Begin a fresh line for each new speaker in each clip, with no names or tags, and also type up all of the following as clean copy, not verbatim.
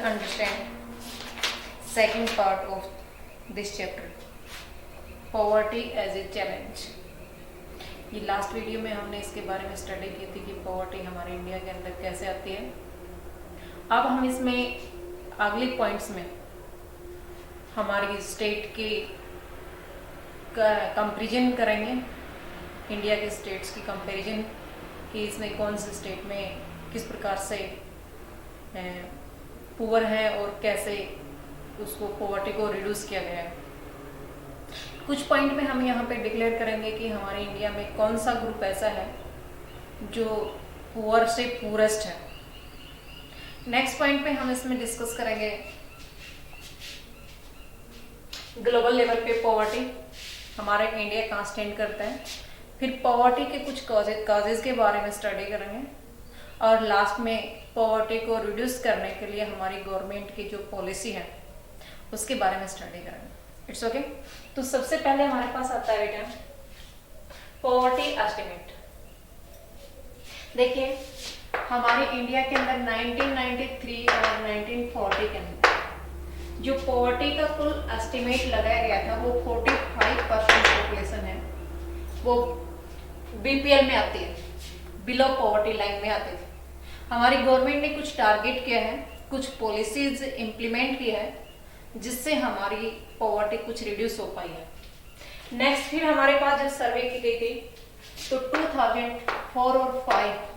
understand second part of this chapter, poverty as a challenge। ये last video में हमने इसके बारे में स्टडी की थी कि पॉवर्टी हमारे इंडिया के अंदर कैसे आती है। अब हम इसमें अगले पॉइंट्स में हमारी स्टेट की कंपैरिजन करेंगे, इंडिया के स्टेट्स की कंपैरिजन कि इसमें कौन से स्टेट में किस प्रकार से पुअर है और कैसे उसको पॉवर्टी को रिड्यूस किया गया है। कुछ पॉइंट में हम यहाँ पे डिक्लेयर करेंगे कि हमारे इंडिया में कौन सा ग्रुप ऐसा है जो पुअर से पुअरेस्ट है। नेक्स्ट पॉइंट पे हम इसमें डिस्कस करेंगे ग्लोबल लेवल पे पॉवर्टी हमारे इंडिया कहाँ स्टैंड करता है। फिर पॉवर्टी के कुछ कॉजेज के बारे में स्टडी करेंगे और लास्ट में पॉवर्टी को रिड्यूस करने के लिए हमारी गवर्नमेंट की जो पॉलिसी है उसके बारे में स्टडी करेंगे। It's okay. तो सबसे पहले हमारे पास आता है बेटा पॉवर्टी एस्टिमेट। देखिए हमारे इंडिया के अंदर 1993 और 1940 के अंदर जो पॉवर्टी का कुल एस्टिमेट लगाया गया था वो 45% पॉपुलेशन है वो बीपीएल में आती है, बिलो पॉवर्टी लाइन में आती थी। हमारी गवर्नमेंट ने कुछ टारगेट किया है, कुछ पॉलिसीज इंप्लीमेंट किया है जिससे हमारी पॉवर्टी कुछ रिड्यूस हो पाई है। नेक्स्ट फिर हमारे पास जब सर्वे की गई थी तो 2004 और 5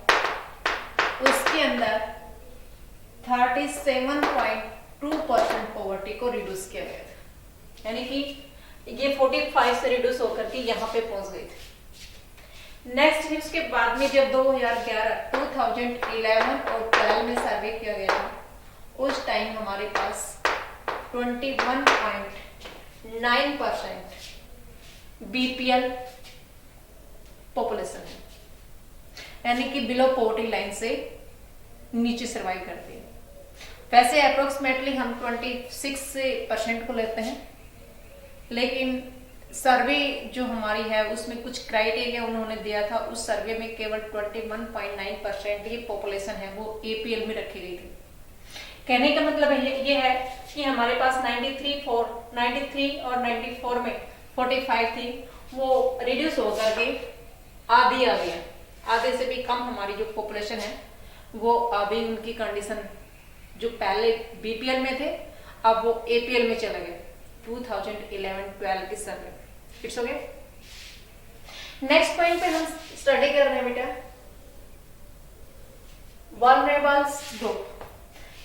उसके अंदर 37.2% पॉवर्टी को रिड्यूस किया गया था, यानी कि ये 45 से रिड्यूस होकर के यहाँ पे पहुंच गई थी। नेक्स्ट फिर उसके बाद में जब 2011 2011 और 12 में सर्वे किया गया था उस टाइम हमारे पास 21.9% बीपीएल पॉपुलेशन है, यानी कि बिलो पॉवर्टी लाइन से नीचे सर्वाइव करती है। वैसे अप्रोक्सीमेटली हम 26% को लेते हैं, लेकिन सर्वे जो हमारी है उसमें कुछ क्राइटेरिया उन्होंने दिया था। उस सर्वे में केवल 21.9% ही पॉपुलेशन है वो एपीएल में रखी गई थी। कहने का मतलब ये है कि हमारे पास 93 और 94 में 45 थी, वो रिड्यूस होकर के आधी आ गया, आधे से भी कम हमारी जो पॉपुलेशन है वो अभी उनकी कंडीशन जो पहले बीपीएल में थे अब वो एपीएल में चले गए 2011-12 की सर्वे। It's okay. नेक्स्ट पॉइंट पे हम स्टडी कर रहे हैं बेटा वल्नरेबल्स ग्रुप।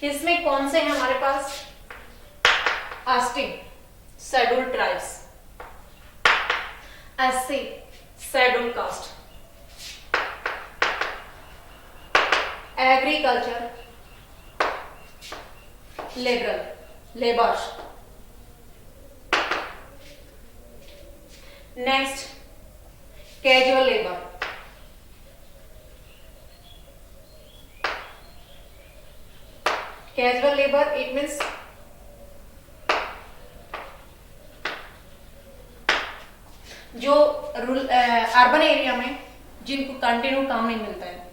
इसमें कौन से हैं हमारे पास? ST schedule tribes, SC schedule caste, agriculture labours, next casual labour, casual labour it means जो अर्बन एरिया में जिनको कंटिन्यू काम नहीं मिलता है,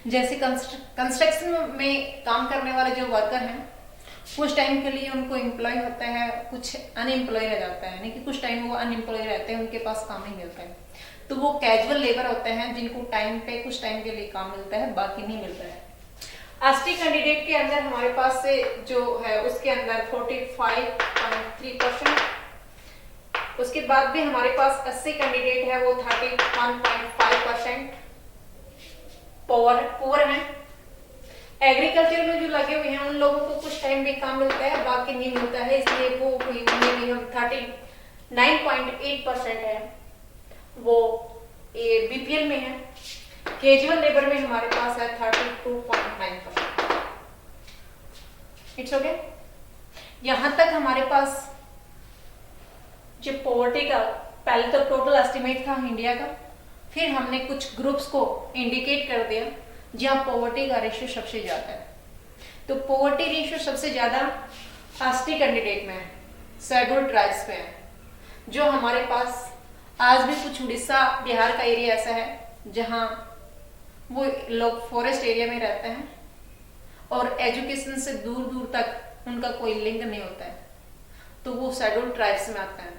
जैसे कंस्ट्रक्शन में काम करने वाले जो वर्कर हैं कुछ टाइम के लिए उनको एम्प्लॉय होता है, कुछ अनएम्प्लॉय रह जाता है, यानी कि कुछ टाइम वो अनएम्प्लॉय रहते हैं, उनके पास काम नहीं मिलता है, तो वो कैजुअल लेबर होते हैं जिनको टाइम पे कुछ टाइम के लिए काम मिलता है, बाकी नहीं मिलता है। एसटी कैंडिडेट के अंदर हमारे पास से जो है उसके अंदर 45.3%, उसके बाद भी हमारे पास 80 कैंडिडेट है वो 31.5% पुअर है। एग्रीकल्चर में जो लगे हुए हैं उन लोगों को कुछ टाइम भी काम मिलता है, बाकी नहीं मिलता है, इसलिए वो हम 39.8% है वो बीपीएल में है। कैजुअल लेबर में हमारे पास है 32.9%। It's okay. यहां तक हमारे पास जो पॉवर्टी का पहले तो टोटल एस्टिमेट था इंडिया का, फिर हमने कुछ ग्रुप्स को इंडिकेट कर दिया जहां पॉवर्टी का रेशियो सबसे ज्यादा है। तो पॉवर्टी रेशियो सबसे ज्यादा एसटी कैंडिडेट में है, शेड्यूल ट्राइब्स में है, जो हमारे पास आज भी कुछ उड़ीसा बिहार का एरिया ऐसा है जहां वो लोग फॉरेस्ट एरिया में रहते हैं और एजुकेशन से दूर दूर तक उनका कोई लिंक नहीं होता है, तो वो शेड्यूल ट्राइब्स में आता है।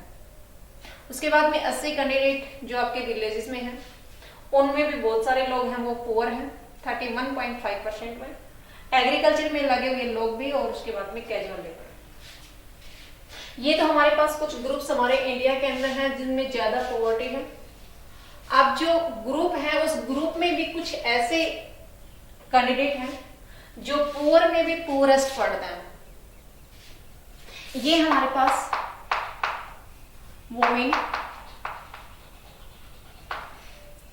उसके बाद में 80 कैंडिडेट जो आपके विलेजेस में हैं, उनमें भी बहुत सारे लोग हैं वो पुअर हैं 31.5% में, एग्रीकल्चर में लगे हुए लोग भी, और उसके बाद में कैजुअल लेबर। ये तो हमारे पास कुछ ग्रुप्स हमारे इंडिया के अंदर हैं जिनमें ज्यादा पॉवर्टी है। अब जो ग्रुप है उस ग्रुप में भी कुछ ऐसे कैंडिडेट हैं जो पुअर में भी पुअरेस्ट पढ़ते हैं। ये हमारे पास वोमेन,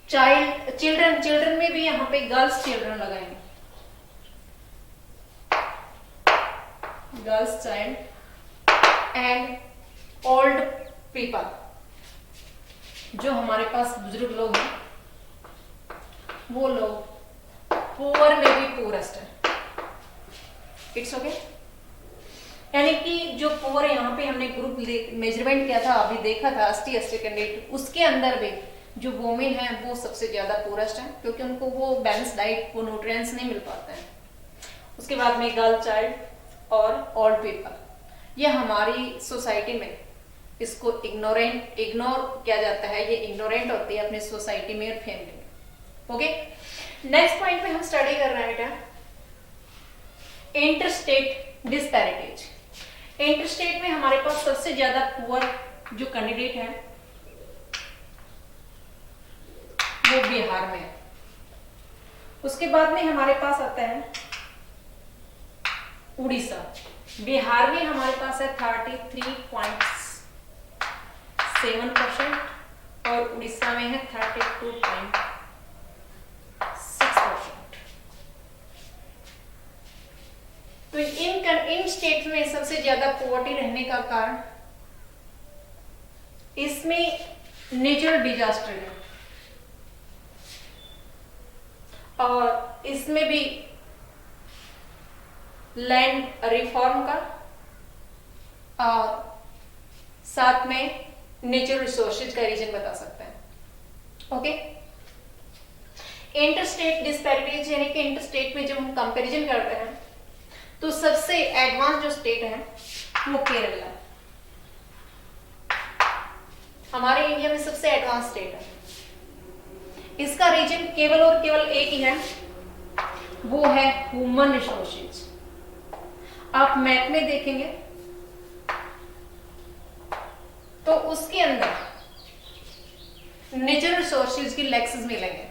चिल्ड्रन में भी यहाँ पे गर्ल्स चिल्ड्रन लगाएंगे, girls child and old people, जो हमारे पास बुजुर्ग लोग हैं वो लोग पुअर में भी पुअरेस्ट है। It's okay. यानी कि जो पुअर यहाँ पे हमने ग्रुप मेजरमेंट किया था, अभी देखा था 80 कैंडिडेट, उसके अंदर भी जो वोमेन है वो सबसे ज्यादा पुअरेस्ट है, क्योंकि उनको वो बैलेंस डाइट, वो न्यूट्रिएंट्स नहीं मिल पाते हैं। उसके बाद में गर्ल चाइल्ड और ओल्ड पीपल, ये हमारी सोसाइटी में इसको इग्नोर किया जाता है, ये इग्नोरेंट होती है अपनी सोसाइटी में और फैमिली में। ओके, नेक्स्ट पॉइंट पे हम स्टडी कर रहे हैं बेटा इंटरस्टेट डिस्पैरिटीज। इंटरस्टेट में हमारे पास सबसे ज्यादा पुअर जो कैंडिडेट है वो बिहार में है। उसके बाद में हमारे पास आता है उड़ीसा। बिहार में हमारे पास है 33.7% और उड़ीसा में है 32.6%। तो इन स्टेट में सबसे ज्यादा पॉवर्टी रहने का कारण इसमें नेचुरल डिजास्टर है, और इसमें भी लैंड रिफॉर्म का और साथ में नेचुरल रिसोर्सेज का रीजन बता सकते हैं। ओके, इंटरस्टेट डिस्पैरिटीज यानी कि इंटरस्टेट में जब हम कंपैरिजन करते हैं तो सबसे एडवांस जो स्टेट है वो केरल है। हमारे इंडिया में सबसे एडवांस स्टेट है। इसका रीजन केवल और केवल एक ही है, वो है ह्यूमन रिसोर्सेज। आप मैप में देखेंगे तो उसके अंदर नेचुरल रिसोर्सेज की लेक्सेस मिलेंगे।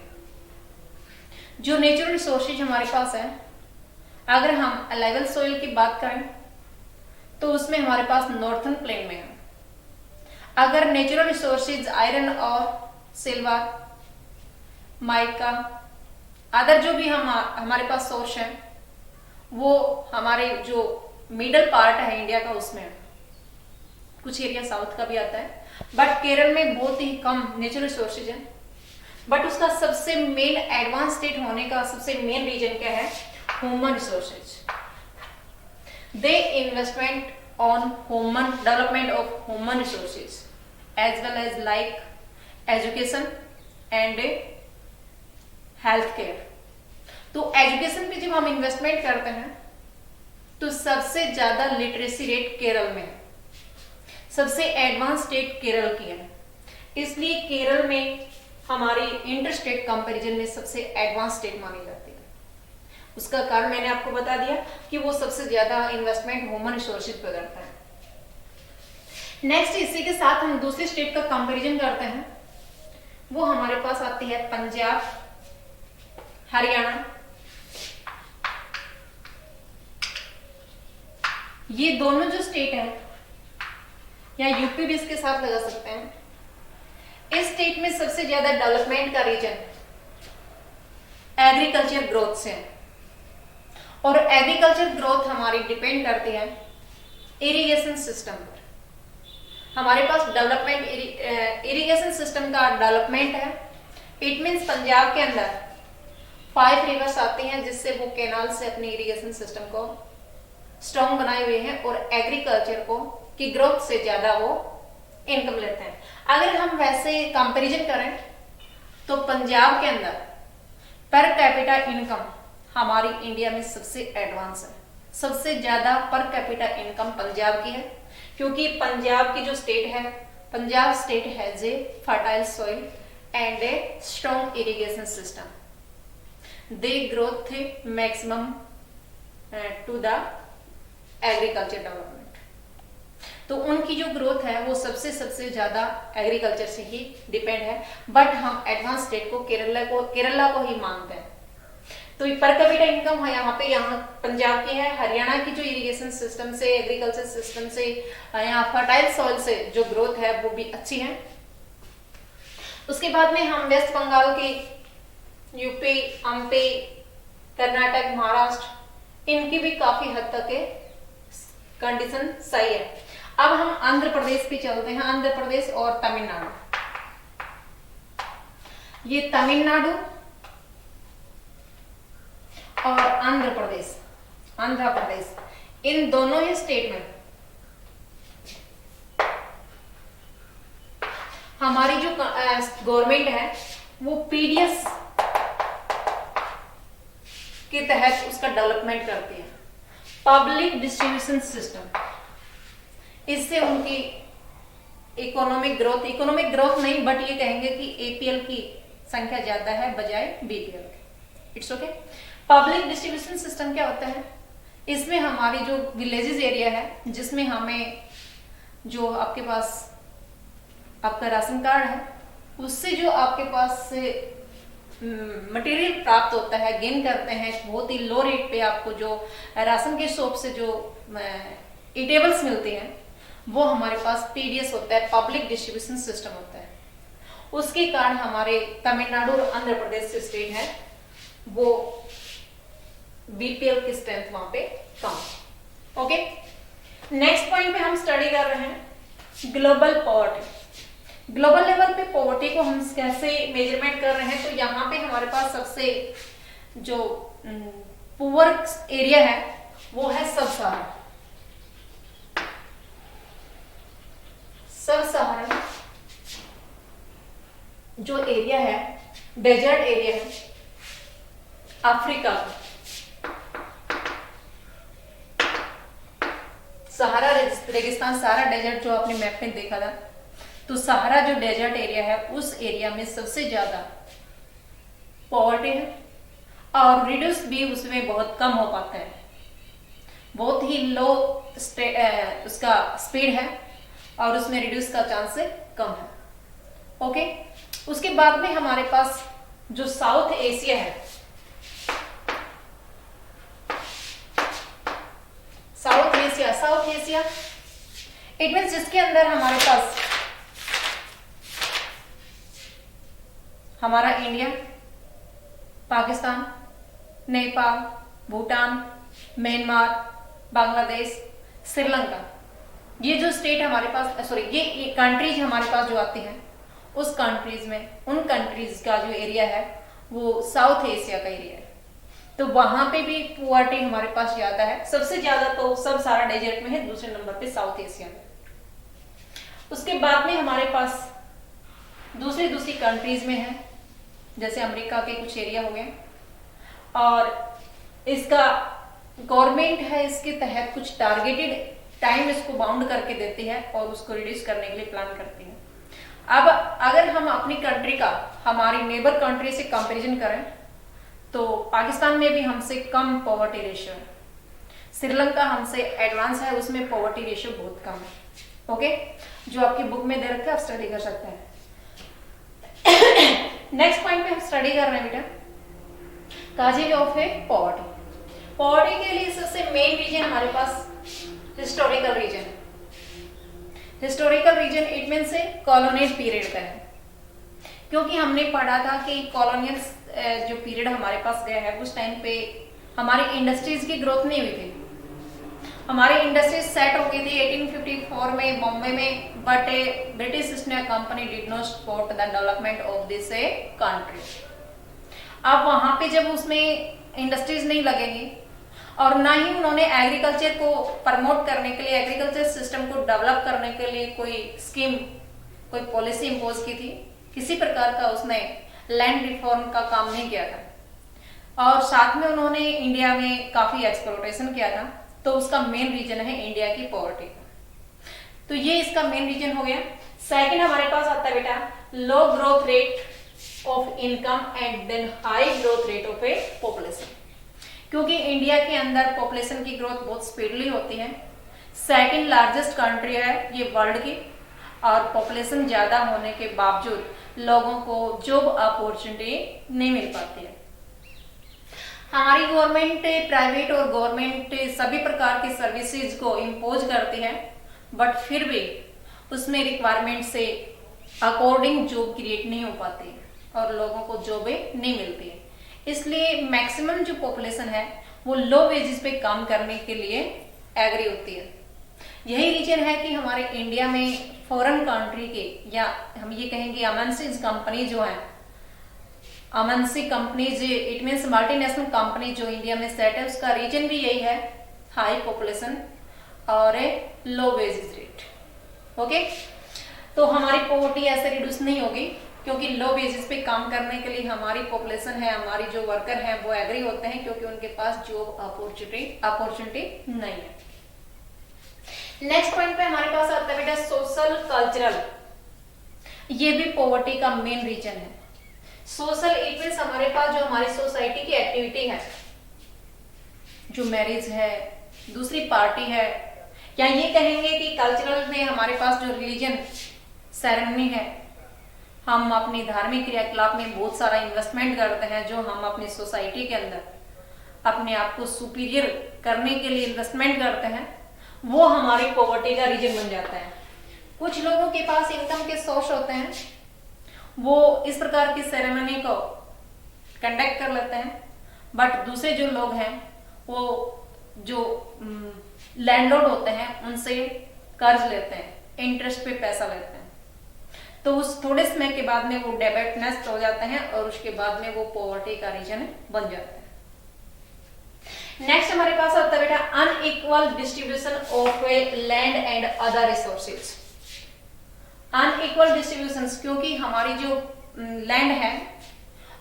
जो नेचुरल रिसोर्सेज हमारे पास है, अगर हम अलाइवल सोइल की बात करें तो उसमें हमारे पास नॉर्थर्न प्लेन में है। अगर नेचुरल रिसोर्सेज आयरन और सिल्वर, माइका, अदर जो भी हमारे पास सोर्स है वो हमारे जो मिडल पार्ट है इंडिया का उसमें है। कुछ एरिया साउथ का भी आता है, बट केरल में बहुत ही कम नेचुरल रिसोर्सेज है। बट उसका सबसे मेन एडवांस स्टेट होने का सबसे मेन रीजन क्या है? Human resources. They investment on human development of human resources as well as like education and health care. तो एजुकेशन पे जब हम इन्वेस्टमेंट करते हैं तो सबसे ज्यादा लिटरेसी रेट केरल में है, सबसे एडवांस स्टेट केरल की है, इसलिए केरल में हमारी इंटर स्टेट कंपैरिजन में सबसे एडवांस स्टेट मानी जाती है। उसका कारण मैंने आपको बता दिया कि वो सबसे ज्यादा इन्वेस्टमेंट ह्यूमन रिसोर्सेज पे करता है। नेक्स्ट इसी के साथ हम दूसरी स्टेट का कंपैरिजन करते हैं, वो हमारे पास आती है पंजाब, हरियाणा। ये दोनों जो स्टेट है, या यूपी भी इसके साथ लगा सकते हैं, इस स्टेट में सबसे ज्यादा डेवलपमेंट का रीजन एग्रीकल्चर ग्रोथ से है। और एग्रीकल्चर ग्रोथ हमारी डिपेंड करती है इरिगेशन सिस्टम पर। हमारे पास डेवलपमेंट इरिगेशन सिस्टम का डेवलपमेंट है। इट मींस पंजाब के अंदर 5 रिवर्स आती हैं जिससे वो कैनाल से अपनी इरिगेशन सिस्टम को स्ट्रॉन्ग बनाए हुए हैं और एग्रीकल्चर को की ग्रोथ से ज्यादा वो इनकम लेते हैं। अगर हम वैसे कंपैरिजन करें तो पंजाब के अंदर पर कैपिटा इनकम हमारी इंडिया में सबसे एडवांस है। सबसे ज्यादा पर कैपिटा इनकम पंजाब की है, क्योंकि पंजाब की जो स्टेट है, Punjab state has a fertile soil and a strong irrigation system. They growth the maximum to the agriculture development. तो उनकी जो ग्रोथ है वो सबसे ज्यादा एग्रीकल्चर से ही डिपेंड है। बट हम एडवांस स्टेट को केरला को ही मानते हैं। तो पर कैपिटा इनकम है यहाँ पंजाब की है। हरियाणा की जो इरिगेशन सिस्टम से, एग्रीकल्चर सिस्टम से, यहाँ फर्टाइल सॉइल से जो ग्रोथ है वो भी अच्छी है। उसके बाद में हम वेस्ट बंगाल के, यूपी, एमपी, कर्नाटक, महाराष्ट्र, इनकी भी काफी हद तक के कंडीशन सही है। अब हम आंध्र प्रदेश पे चलते हैं। आंध्र प्रदेश और तमिलनाडु, ये तमिलनाडु और आंध्र प्रदेश, इन दोनों ही स्टेट में हमारी जो गवर्नमेंट है वो पीडीएस के तहत उसका डेवलपमेंट करती है, पब्लिक डिस्ट्रीब्यूशन सिस्टम। इससे उनकी इकोनॉमिक ग्रोथ नहीं, बट ये कहेंगे कि एपीएल की संख्या ज्यादा है बजाय बीपीएल के। It's okay. Public distribution system क्या होता है? इसमें हमारी जो विलेजेस एरिया है, जिसमें हमें जो आपके पास आपका राशन कार्ड है, उससे जो आपके पास मटेरियल प्राप्त होता है, गेन करते हैं बहुत ही लो रेट पे। आपको जो राशन के शॉप से जो ईटेबल्स मिलती हैं वो हमारे पास पीडीएस होता है, पब्लिक डिस्ट्रीब्यूशन सिस्टम होता है। उसके कारण हमारे तमिलनाडु और आंध्र प्रदेश स्टेट है वो बीपीएल की स्ट्रेंथ वहां पे कम। ओके, नेक्स्ट पॉइंट पे हम स्टडी कर रहे हैं ग्लोबल पॉवर्टी। ग्लोबल लेवल पे पॉवर्टी को हम कैसे मेजरमेंट कर रहे हैं? तो यहाँ पे हमारे पास सबसे जो पुअर एरिया है वो है सब सहारा जो एरिया है, डेजर्ट एरिया है अफ्रीका। सहारा रेगिस्तान, सहारा डेजर्ट जो आपने मैप में देखा था, तो सहारा जो डेजर्ट एरिया है उस एरिया में सबसे ज्यादा पॉवर्टी है और रिड्यूस भी उसमें बहुत कम हो पाता है। बहुत ही लो उसका स्पीड है और उसमें रिड्यूस का चांस कम है। ओके, उसके बाद में हमारे पास जो साउथ एशिया है, साउथ एशिया इट मीन्स जिसके अंदर हमारे पास हमारा इंडिया, पाकिस्तान, नेपाल, भूटान, म्यांमार, बांग्लादेश, श्रीलंका, ये जो स्टेट हमारे पास, सॉरी ये कंट्रीज हमारे पास जो आती हैं, उस कंट्रीज में, उन कंट्रीज का जो एरिया है वो साउथ एशिया का एरिया है। तो वहां पे भी पुअर्टी हमारे पास ज्यादा है। सबसे ज्यादा तो सब सारा डेजर्ट में है, दूसरे नंबर पे साउथ एशिया में। उसके बाद में हमारे पास दूसरी कंट्रीज में है, जैसे अमेरिका के कुछ एरिया हो गए, और इसका गवर्नमेंट है इसके तहत कुछ टारगेटेड टाइम इसको बाउंड करके देती है और उसको रिड्यूस करने के लिए प्लान करती है। अब अगर हम अपनी कंट्री का हमारी नेबर कंट्री से कंपैरिजन करें तो पाकिस्तान में भी हमसे कम पॉवर्टी रेशियो है, श्रीलंका हमसे एडवांस है, उसमें पॉवर्टी रेशियो बहुत कम है। ओके, जो आपकी बुक में दे रखा है आप स्टडी कर सकते हैं। नेक्स्ट पॉइंट पे हम स्टडी कर रहे हैं बेटा causes of A poverty. Poverty के लिए सबसे मेन रीजन हमारे पास हिस्टोरिकल रीजन है। हिस्टोरिकल रीजन इट मीन से कॉलोनियल पीरियड का है, क्योंकि हमने पढ़ा था कि कॉलोनियल जो पीरियड हमारे पास गया है उस टाइम पे हमारी इंडस्ट्रीज की ग्रोथ नहीं हुई थी। हमारी इंडस्ट्रीज सेट हो गई थी 1854 में बॉम्बे में, but British east India company did not support the development of this country. अब वहां पे जब उसमें इंडस्ट्रीज नहीं लगेंगी और ना ही उन्होंने एग्रीकल्चर को प्रमोट करने के लिए, एग्रीकल्चर सिस्टम को डेवलप करने के लिए कोई स्कीम, कोई पॉलिसी इंपोज की थी, किसी प्रकार का उसने लैंड रिफॉर्म का काम नहीं किया था। और साथ में उन्होंने इंडिया में काफी एक्सप्लोटेशन किया था। तो उसका मेन रीजन है इंडिया की पॉवर्टी का। तो ये इसका मेन रीजन हो गया। सेकंड हमारे पास आता है बेटा low growth rate of income and then high growth rate of a population. क्योंकि इंडिया के अंदर पॉपुलेशन की ग्रोथ बहुत स्पीडली होती है, सेकंड लार्जेस्ट कंट्री है ये वर्ल्ड की, और पॉपुलेशन ज्यादा होने के बावजूद लोगों को जॉब अपॉर्चुनिटी नहीं मिल पाती है। हमारी गवर्नमेंट प्राइवेट और गवर्नमेंट सभी प्रकार की सर्विसेज को इम्पोज करती है, बट फिर भी उसमें रिक्वायरमेंट से अकॉर्डिंग जॉब क्रिएट नहीं हो पाती और लोगों को जॉबें नहीं मिलती है। इसलिए मैक्सिमम जो पॉपुलेशन है वो लो वेजेस पे काम करने के लिए एग्री होती है। यही रीजन है कि हमारे इंडिया में फॉरेन कंट्री के, या हम ये कहेंगे एमएनसीज कंपनी जो है, MNC companies it means multinational company जो इंडिया में सेट है, उसका रीजन भी यही है, हाई पॉपुलेशन और ए लो वेजेस रेट। ओके, तो हमारी पॉवर्टी ऐसे रिड्यूस नहीं होगी क्योंकि लो वेजेस पे काम करने के लिए हमारी पॉपुलेशन है, हमारी जो वर्कर है वो एग्री होते हैं क्योंकि उनके पास जॉब अपॉर्चुनिटी नहीं है। नेक्स्ट पॉइंट पे हमारे पास आता है बेटा सोशल कल्चरल। ये भी पॉवर्टी का मेन रीजन है। सोशल इट मीन्स हमारे पास जो हमारी सोसाइटी की एक्टिविटी है, जो मैरिज है, दूसरी पार्टी है, या ये कहेंगे कि कल्चरल में हमारे पास जो रिलीजन सेरेमनी है, हम अपनी धार्मिक क्रियाकलाप में बहुत सारा इन्वेस्टमेंट करते हैं, जो हम अपनी सोसाइटी के अंदर अपने आप को सुपीरियर करने के लिए इन्वेस्टमेंट करते हैं, वो हमारी पॉवर्टी का रीजन बन जाता है। कुछ लोगों के पास इनकम के सोर्स होते हैं, वो इस प्रकार की सेरेमनी को कंडक्ट कर लेते हैं, बट दूसरे जो लोग हैं वो जो लैंडलॉर्ड होते हैं उनसे कर्ज लेते हैं, इंटरेस्ट पे पैसा लेते हैं, तो उस थोड़े समय के बाद में वो डेबिटनेस हो जाते हैं और उसके बाद में वो पॉवर्टी का रीजन बन जाता है। नेक्स्ट हमारे पास आता है बेटा unequal distribution of land and other resources. Unequal distribution क्योंकि हमारी जो लैंड है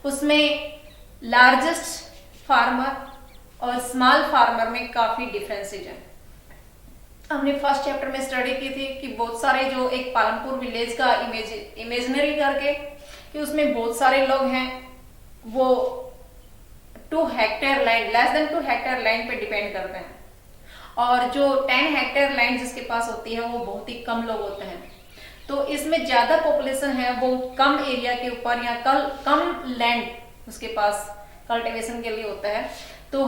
उसमें लार्जेस्ट फार्मर और स्मॉल फार्मर में काफी डिफरेंसेज है। हमने फर्स्ट चैप्टर में स्टडी की थी कि बहुत सारे जो एक पालमपुर विलेज का इमेजिनरी करके कि उसमें बहुत सारे लोग हैं, वो 2 hectare land, less than 2 hectare land पे डिपेंड करते हैं, और जो 10 हेक्टेयर लैंड जिसके पास होती है वो बहुत ही कम लोग होते हैं। तो इसमें ज्यादा पॉपुलेशन है वो कम एरिया के ऊपर या कम लैंड उसके पास कल्टीवेशन के लिए होता है। तो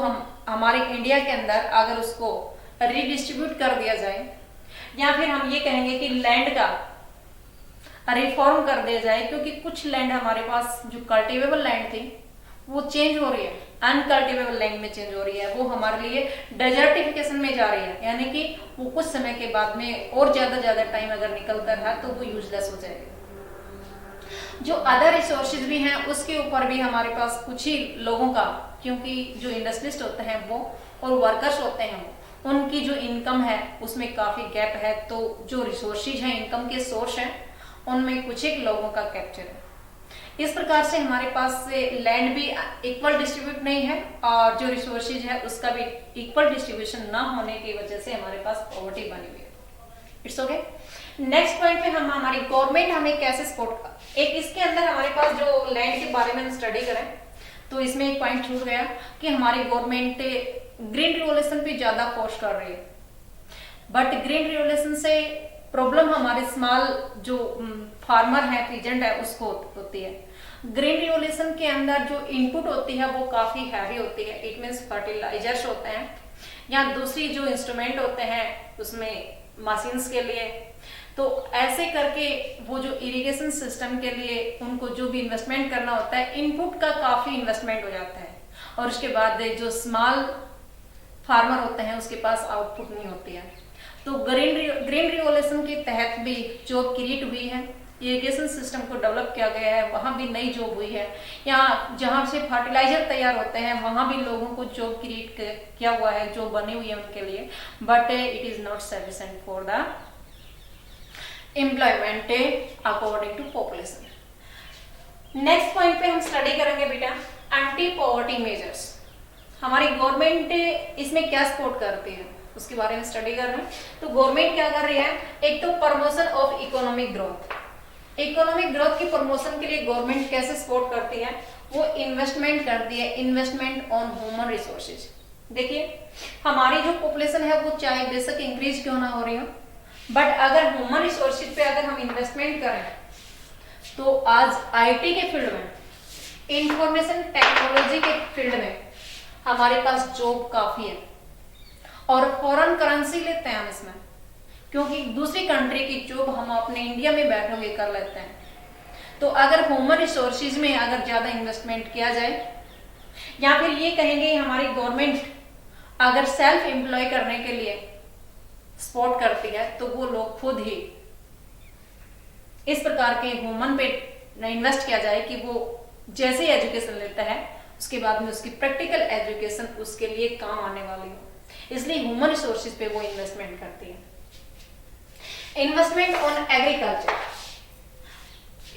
हमारे इंडिया के अंदर अगर उसको रिडिस्ट्रीब्यूट कर दिया जाए, या फिर हम ये कहेंगे कि लैंड का रिफॉर्म कर दिया जाए, क्योंकि कुछ लैंड हमारे पास जो कल्टीवेबल लैंड थी वो चेंज हो रही है, अनकल्टीवेबल लैंड में चेंज हो रही है, वो हमारे लिए डेजर्टिफिकेशन में जा रही है, यानी कि वो कुछ समय के बाद में और ज्यादा टाइम अगर निकलता रहा तो वो यूजलेस हो जाएगी। जो अदर रिसोर्सेज भी हैं उसके ऊपर भी हमारे पास कुछ ही लोगों का, क्योंकि जो इंडस्ट्रियलिस्ट होते हैं वो और वर्कर्स होते हैं वो, उनकी जो इनकम है उसमें काफी गैप है, तो जो रिसोर्सेज हैं, इनकम के सोर्स हैं, उनमें कुछ एक लोगों का कैप्चर है। इस प्रकार से हमारे पास लैंड भी इक्वल डिस्ट्रीब्यूट नहीं है और जो रिसोर्सेज है उसका भी इक्वल डिस्ट्रीब्यूशन ना होने की वजह से हमारे पास पॉवर्टी बनी हुई है। It's okay. नेक्स्ट पॉइंट पे हम हमारी गवर्नमेंट हमें कैसे सपोर्ट, एक इसके अंदर हमारे पास जो लैंड के बारे में हम स्टडी करें तो इसमें एक पॉइंट छूट गया कि हमारी गवर्नमेंट ग्रीन रिवोल्यूशन पे ज्यादा फोर्स कर रही है, बट ग्रीन रिवोल्यूशन से प्रॉब्लम हमारे स्मॉल जो फार्मर है, पीजेंट है, उसको होती है। ग्रीन रिवोल्यूशन के अंदर जो इनपुट होती है वो काफी हैवी होती है, इट मीन्स फर्टिलाइजर्स होते हैं या दूसरी जो इंस्ट्रूमेंट होते हैं उसमें मशीन्स के लिए। तो ऐसे करके वो जो इरिगेशन सिस्टम के लिए उनको जो भी इन्वेस्टमेंट करना होता है, इनपुट का काफी इन्वेस्टमेंट हो जाता है, और उसके बाद जो स्मॉल फार्मर होते हैं उसके पास आउटपुट नहीं होती है। तो ग्रीन रिवोल्यूशन के तहत भी जॉब क्रिएट हुई है, इरिगेशन सिस्टम को डेवलप किया गया है, वहां भी नई जॉब हुई है, या जहां से फर्टिलाइजर तैयार होते हैं वहां भी लोगों को जॉब क्रिएट किया हुआ है, जॉब बनी हुई है उनके लिए, but it is not sufficient for the employment according to population. Next point पे हम स्टडी करेंगे बेटा एंटी पॉवर्टी मेजर्स, हमारी गवर्नमेंट इसमें क्या सपोर्ट करती है उसके बारे में स्टडी कर रहे हैं। तो गवर्नमेंट क्या कर रही है, एक तो promotion of economic growth, economic growth की प्रमोशन के लिए गवर्नमेंट कैसे सपोर्ट करती है, वो इन्वेस्टमेंट करती है, इन्वेस्टमेंट ऑन ह्यूमन रिसोर्सेज। देखिए हमारी जो पॉपुलेशन है वो चाहे बेशक इंक्रीज क्यों ना हो रही हो, बट अगर ह्यूमन रिसोर्सेज पे अगर हम इन्वेस्टमेंट करें तो आज आईटी के फील्ड में, इंफॉर्मेशन टेक्नोलॉजी के फील्ड में हमारे पास जॉब काफी है, और फॉरेन करेंसी लेते हैं हम इसमें, क्योंकि दूसरी कंट्री की जॉब हम अपने इंडिया में बैठे हुए कर लेते हैं। तो अगर ह्यूमन रिसोर्सेज में अगर ज्यादा इन्वेस्टमेंट किया जाए, या फिर ये कहेंगे हमारी गवर्नमेंट अगर सेल्फ एम्प्लॉय करने के लिए सपोर्ट करती है, तो वो लोग खुद ही इस प्रकार के ह्यूमन पे इन्वेस्ट किया जाए कि वो जैसे एजुकेशन लेता है उसके बाद में उसकी प्रैक्टिकल एजुकेशन उसके लिए काम आने वाली हो, इसलिए ह्यूमन रिसोर्सेज पे वो इन्वेस्टमेंट करती है। इन्वेस्टमेंट ऑन एग्रीकल्चर,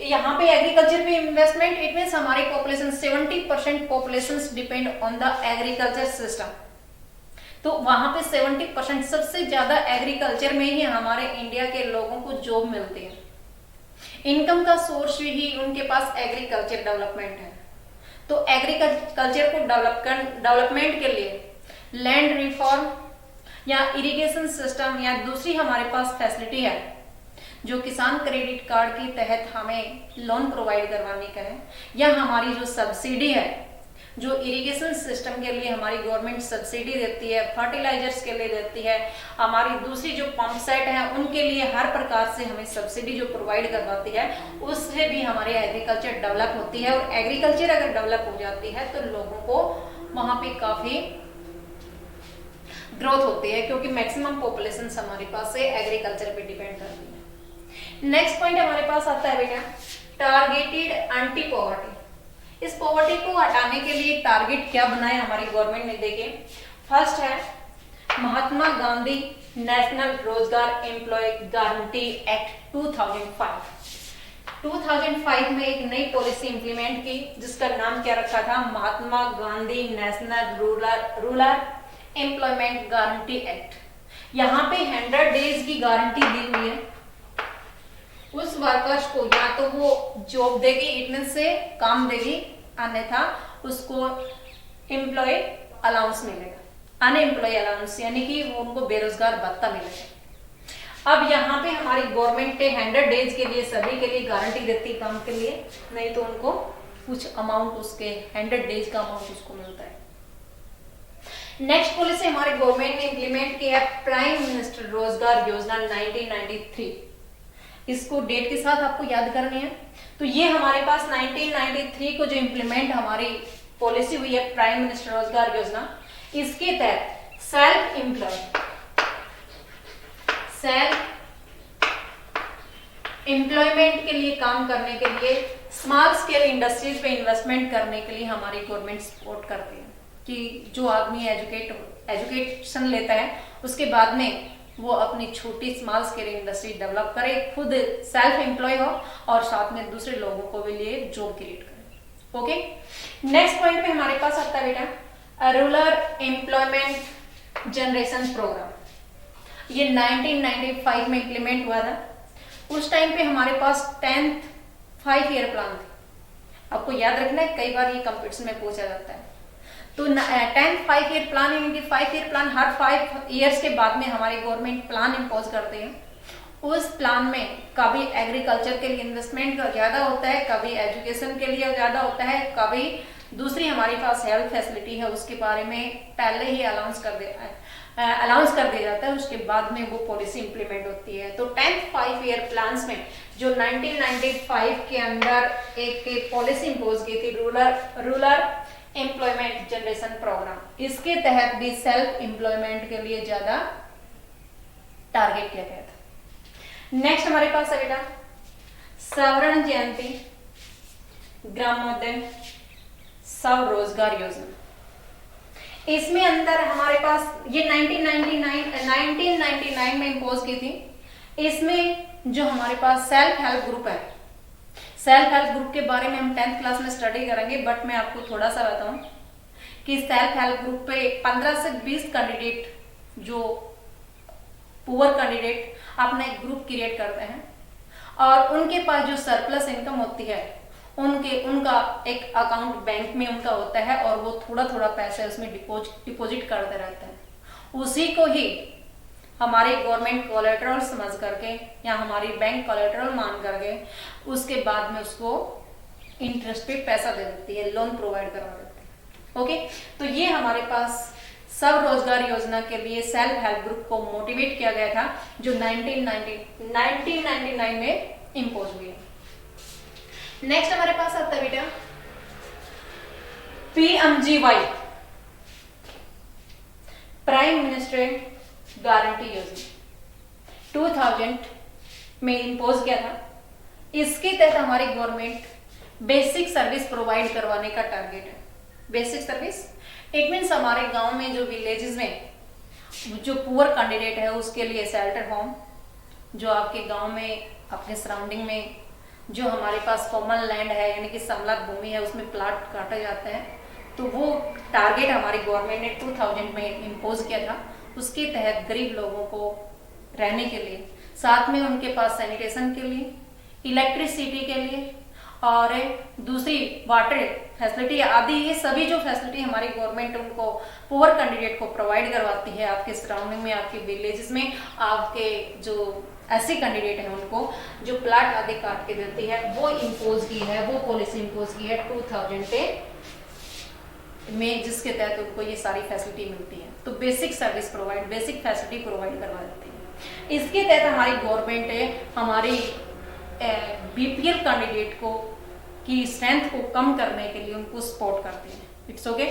यहाँ पे एग्रीकल्चर पे इन्वेस्टमेंट, इट मींस हमारी population 70% population depend on the agriculture system. तो वहां पे 70% सबसे ज्यादा एग्रीकल्चर में ही हमारे इंडिया के लोगों को जॉब मिलती है, इनकम का सोर्स ही उनके पास एग्रीकल्चर डेवलपमेंट है। तो एग्रीकल्चर को डेवलपमेंट के लिए लैंड रिफॉर्म या इरिगेशन सिस्टम या दूसरी हमारे पास फैसिलिटी है जो किसान क्रेडिट कार्ड के तहत हमें लोन प्रोवाइड करवाने का है, या हमारी जो सब्सिडी है, जो इरिगेशन सिस्टम के लिए हमारी गवर्नमेंट सब्सिडी देती है, फर्टिलाइजर्स के लिए देती है, हमारी दूसरी जो पंप सेट है उनके लिए हर प्रकार से हमें सब्सिडी जो प्रोवाइड करवाती है, उससे भी हमारी एग्रीकल्चर डेवलप होती है। और एग्रीकल्चर अगर डेवलप हो जाती है तो लोगों को वहां पे काफी ग्रोथ होती है, क्योंकि मैक्सिमम पॉपुलेशन हमारे पास से एग्रीकल्चर पे डिपेंड करती है। नेक्स्ट पॉइंट हमारे पास आता है बेटा टारगेटेड एंटी पॉवर्टी। इस पॉवर्टी को हटाने के लिए टारगेट क्या बनाए हमारी गवर्नमेंट ने, देखिए फर्स्ट है महात्मा गांधी नेशनल रोजगार एम्प्लॉय गारंटी एक्ट 2005 में एक नई पॉलिसी इंप्लीमेंट की जिसका नाम क्या रखा था, Mahatma Gandhi national rural employment guarantee act. यहाँ पे 100 डेज की गारंटी दी हुई है उस वर्कर्स को, या तो वो जॉब देगी, इतने से काम देगी, अन्यथा उसको एम्प्लॉय अलाउंस मिलेगा, अनएम्प्लॉय अलाउंस, यानी कि वो उनको बेरोजगार भत्ता मिलेगा। अब यहाँ पे हमारी गवर्नमेंट 100 डेज के लिए सभी के लिए गारंटी देती है काम के लिए, नहीं तो उनको कुछ अमाउंट उसके 100 डेज का अमाउंट उसको मिलता है। नेक्स्ट पॉलिसी हमारी गवर्नमेंट ने इंप्लीमेंट की है प्राइम मिनिस्टर रोजगार योजना 1993। इसको डेट के साथ आपको याद करनी है। तो ये हमारे पास 1993 को जो इंप्लीमेंट हमारी पॉलिसी हुई है प्राइम मिनिस्टर रोजगार योजना, इसके तहत सेल्फ एम्प्लॉयमेंट के लिए काम करने के लिए, स्मॉल स्केल इंडस्ट्रीज पे इन्वेस्टमेंट करने के लिए हमारी गवर्नमेंट सपोर्ट करती है कि जो आदमी एजुकेशन लेता है उसके बाद में वो अपनी छोटी स्मॉल स्केल इंडस्ट्री डेवलप करे, खुद सेल्फ एम्प्लॉय हो और साथ में दूसरे लोगों को भी लिए जॉब क्रिएट करे। ओके, नेक्स्ट पॉइंट पे हमारे पास आता है बेटा रूरल एम्प्लॉयमेंट जनरेशन प्रोग्राम। ये 1995 में इंप्लीमेंट हुआ था। उस टाइम पे हमारे पास 10th 5 ईयर प्लान था। आपको याद रखना है, कई बार ये कंपटीशन में पूछा जाता है। तो 10th 5 ईयर प्लान, यानी कि 5 ईयर प्लान, हर 5 ईयर्स के बाद में हमारी गवर्नमेंट प्लान इम्पोज करते हैं। उस प्लान में कभी एग्रीकल्चर के लिए इन्वेस्टमेंट ज्यादा होता है, कभी एजुकेशन के लिए ज्यादा होता है, कभी दूसरी हमारी पास हेल्थ फैसिलिटी है उसके बारे में पहले ही अनाउंस कर दिया जाता है, उसके बाद में वो पॉलिसी इंप्लीमेंट होती है। तो 10th 5 ईयर प्लान्स में जो 1995 के अंदर एक पॉलिसी इम्पोज की थी रूरल एम्प्लॉयमेंट जनरेशन प्रोग्राम, इसके तहत भी सेल्फ एम्प्लॉयमेंट के लिए ज्यादा टारगेट किया गया था। नेक्स्ट हमारे पास है बेटा स्वर्ण जयंती ग्रामोदय स्वरोजगार योजना। इसमें अंदर हमारे पास ये 1999 में इम्पोज की थी। इसमें जो हमारे पास सेल्फ हेल्प ग्रुप है, सेल्फ हेल्प ग्रुप के बारे में हम 10th क्लास में स्टडी करेंगे, बट मैं आपको थोड़ा सा बताऊं कि सेल्फ हेल्प ग्रुप पे 15 से 20 कैंडिडेट, जो पुअर कैंडिडेट, अपना एक ग्रुप क्रिएट करते हैं और उनके पास जो सरप्लस इनकम होती है उनका एक अकाउंट बैंक में उनका होता है और वो थोड़ा थोड़ा पैसे उसमें डिपॉजिट करते रहते हैं। उसी को ही हमारे गवर्नमेंट कोलेटरल समझ करके या हमारी बैंक कोलेटरल मान करके उसके बाद में उसको इंटरेस्ट पे पैसा दे देती है, लोन प्रोवाइड करवा देती है। ओके, तो ये हमारे पास सब रोजगार योजना के लिए सेल्फ हेल्प ग्रुप को मोटिवेट किया गया था, जो 1999 में इम्पोज हुई है। नेक्स्ट हमारे पास आता है बेटा PMGY, प्राइम मिनिस्टर गारंटी योजना 2000 में इम्पोज किया था। इसके तहत हमारी गवर्नमेंट बेसिक सर्विस प्रोवाइड करवाने का टारगेट है। बेसिक सर्विस इट मीन्स हमारे गांव में जो विलेजेस में जो पुअर कैंडिडेट है उसके लिए शेल्टर होम, जो आपके गांव में अपने सराउंडिंग में जो हमारे पास कॉमन लैंड है यानी कि समतल भूमि है उसमें प्लाट काटे जाते हैं, तो वो टारगेट हमारी गवर्नमेंट ने 2000 में इम्पोज किया था। उसके तहत गरीब लोगों को रहने के लिए, साथ में उनके पास सैनिटेशन के लिए, इलेक्ट्रिसिटी के लिए और दूसरी वाटर फैसिलिटी आदि, ये सभी जो फैसिलिटी हमारी गवर्नमेंट उनको पुअर कैंडिडेट को प्रोवाइड करवाती है आपके सराउंडिंग में, आपके विलेजेस में, आपके जो ऐसे कैंडिडेट हैं उनको जो प्लाट आदि काट के देती है, वो इम्पोज की है, वो पॉलिसी इम्पोज की है 2010 में, जिसके तहत उनको ये सारी फैसिलिटी मिलती है। तो basic service provide, basic facility provide करवा देती है। इसके तहत हमारी गवर्नमेंट हमारी BPL कैंडिडेट को की स्ट्रेंथ को कम करने के लिए उनको सपोर्ट करती है। It's okay.